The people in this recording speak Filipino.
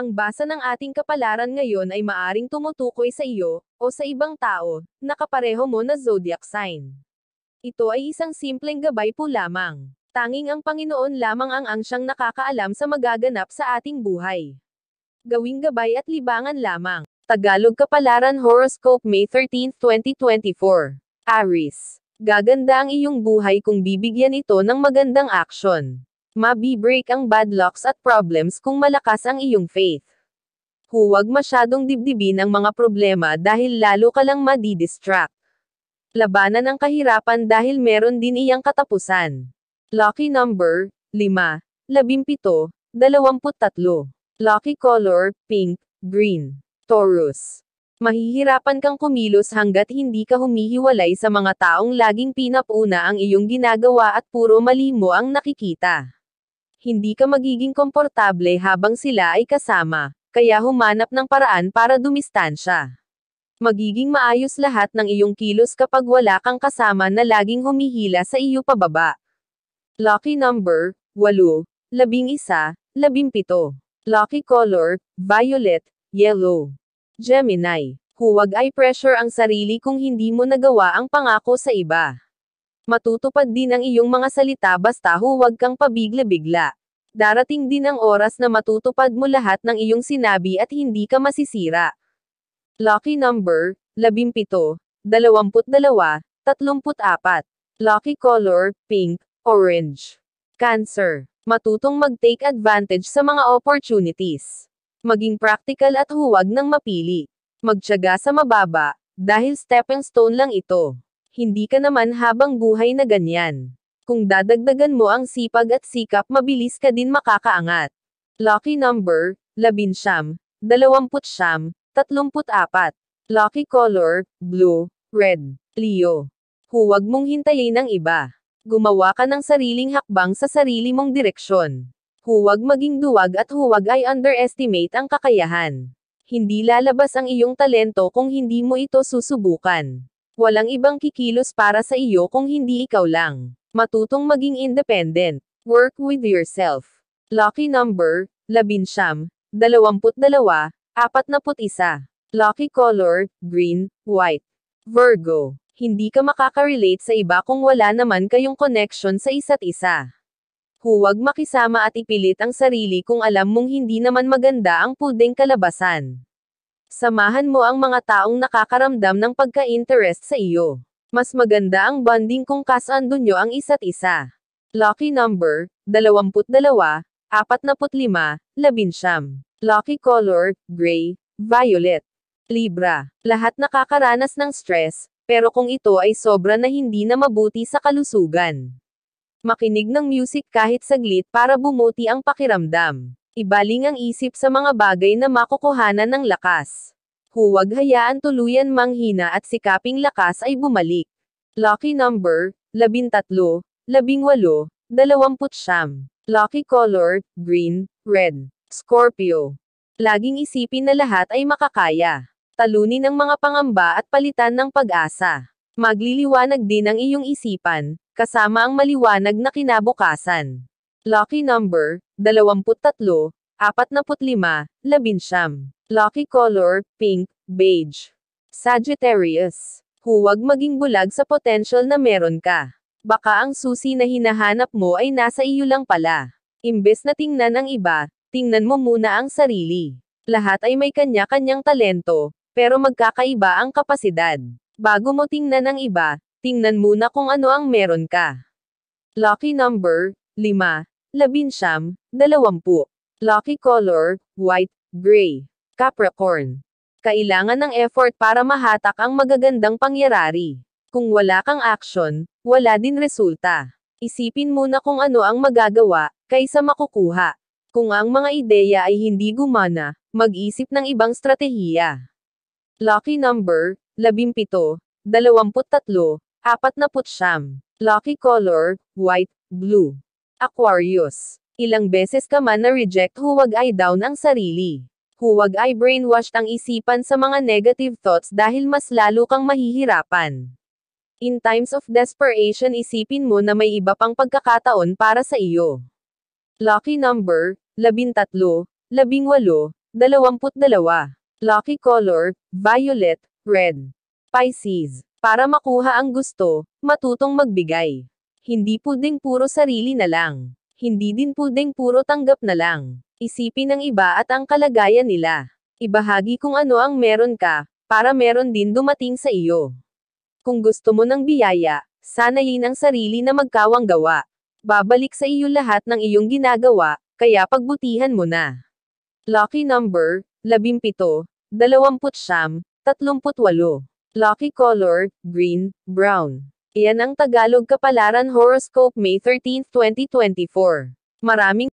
Ang basa ng ating kapalaran ngayon ay maaring tumutukoy sa iyo, o sa ibang tao, na kapareho mo na zodiac sign. Ito ay isang simpleng gabay po lamang. Tanging ang Panginoon lamang ang siyang nakakaalam sa magaganap sa ating buhay. Gawing gabay at libangan lamang. Tagalog Kapalaran Horoscope May 13, 2024. Aries. Gaganda ang iyong buhay kung bibigyan ito ng magandang aksyon. Mabi-break ang bad lucks at problems kung malakas ang iyong faith. Huwag masyadong dibdibin ang mga problema dahil lalo ka lang madi-distract. Labanan ang kahirapan dahil meron din iyang katapusan. Lucky number, 5, 17, 23. Lucky color, pink, green. Taurus. Mahihirapan kang kumilos hanggat hindi ka humihiwalay sa mga taong laging pinapuna ang iyong ginagawa at puro mali mo ang nakikita. Hindi ka magiging komportable habang sila ay kasama, kaya humanap ng paraan para dumistansya. Magiging maayos lahat ng iyong kilos kapag wala kang kasama na laging humihila sa iyo pababa. Lucky number, 8, 11, 17. Lucky color, violet, yellow. Gemini. Huwag ay pressure ang sarili kung hindi mo nagawa ang pangako sa iba. Matutupad din ang iyong mga salita basta huwag kang pabigla-bigla. Darating din ang oras na matutupad mo lahat ng iyong sinabi at hindi ka masisira. Lucky number, 17, 22, 34. Lucky color, pink, orange. Cancer. Matutong mag-take advantage sa mga opportunities. Maging practical at huwag nang mapili. Magtiyaga sa mababa, dahil stepping stone lang ito. Hindi ka naman habang buhay na ganyan. Kung dadagdagan mo ang sipag at sikap mabilis ka din makakaangat. Lucky number, 11, 20, 34. Lucky color, blue, red. Leo. Huwag mong hintayin ang iba. Gumawa ka ng sariling hakbang sa sarili mong direksyon. Huwag maging duwag at huwag ay underestimate ang kakayahan. Hindi lalabas ang iyong talento kung hindi mo ito susubukan. Walang ibang kikilos para sa iyo kung hindi ikaw lang. Matutong maging independent. Work with yourself. Lucky number, 11, 22, 41. Lucky color, green, white. Virgo. Hindi ka makaka-relate sa iba kung wala naman kayong connection sa isa't isa. Huwag makisama at ipilit ang sarili kung alam mong hindi naman maganda ang pudeng kalabasan. Samahan mo ang mga taong nakakaramdam ng pagka-interest sa iyo. Mas maganda ang bonding kung kasando nyo ang isa't isa. Lucky number, 22, 45, 11. Lucky color, gray, violet. Libra. Lahat nakakaranas ng stress, pero kung ito ay sobra na hindi na mabuti sa kalusugan. Makinig ng music kahit saglit para bumuti ang pakiramdam. Ibaling ang isip sa mga bagay na makukuhanan ng lakas. Huwag hayaan tuluyan manghina at sikaping lakas ay bumalik. Lucky number, 13, 18, 20. Lucky color, green, red. Scorpio. Laging isipin na lahat ay makakaya. Talunin ang mga pangamba at palitan ng pag-asa. Magliliwanag din ang iyong isipan, kasama ang maliwanag na kinabukasan. Lucky number, 23, 45, 11. Lucky color, pink, beige. Sagittarius. Huwag maging bulag sa potential na meron ka. Baka ang susi na hinahanap mo ay nasa iyo lang pala. Imbes na tingnan ang iba, tingnan mo muna ang sarili. Lahat ay may kanya-kanyang talento, pero magkakaiba ang kapasidad. Bago mo tingnan ang iba, tingnan muna kung ano ang meron ka. Lucky number, 5, 11, 20. Lucky color, white, gray. Capricorn. Kailangan ng effort para mahatak ang magagandang pangyayari. Kung wala kang action, wala din resulta. Isipin muna kung ano ang magagawa, kaysa makukuha. Kung ang mga ideya ay hindi gumana, mag-isip ng ibang stratehiya. Lucky number, 17, 23, 49. Lucky color, white, blue. Aquarius. Ilang beses ka man na-reject, huwag ay down ang sarili. Huwag ay brainwashed ang isipan sa mga negative thoughts dahil mas lalo kang mahihirapan. In times of desperation isipin mo na may iba pang pagkakataon para sa iyo. Lucky number, 13, 18, 22. Lucky color, violet, red. Pisces. Para makuha ang gusto, matutong magbigay. Hindi pwedeng puro sarili na lang. Hindi din pwedeng puro tanggap na lang. Isipin ang iba at ang kalagayan nila. Ibahagi kung ano ang meron ka, para meron din dumating sa iyo. Kung gusto mo ng biyaya, sanayin ang sarili na magkawang gawa. Babalik sa iyo lahat ng iyong ginagawa, kaya pagbutihan mo na. Lucky number, 17, 29, 38. Lucky color, green, brown. Iyan ang Tagalog Kapalaran Horoscope May 13, 2024. Maraming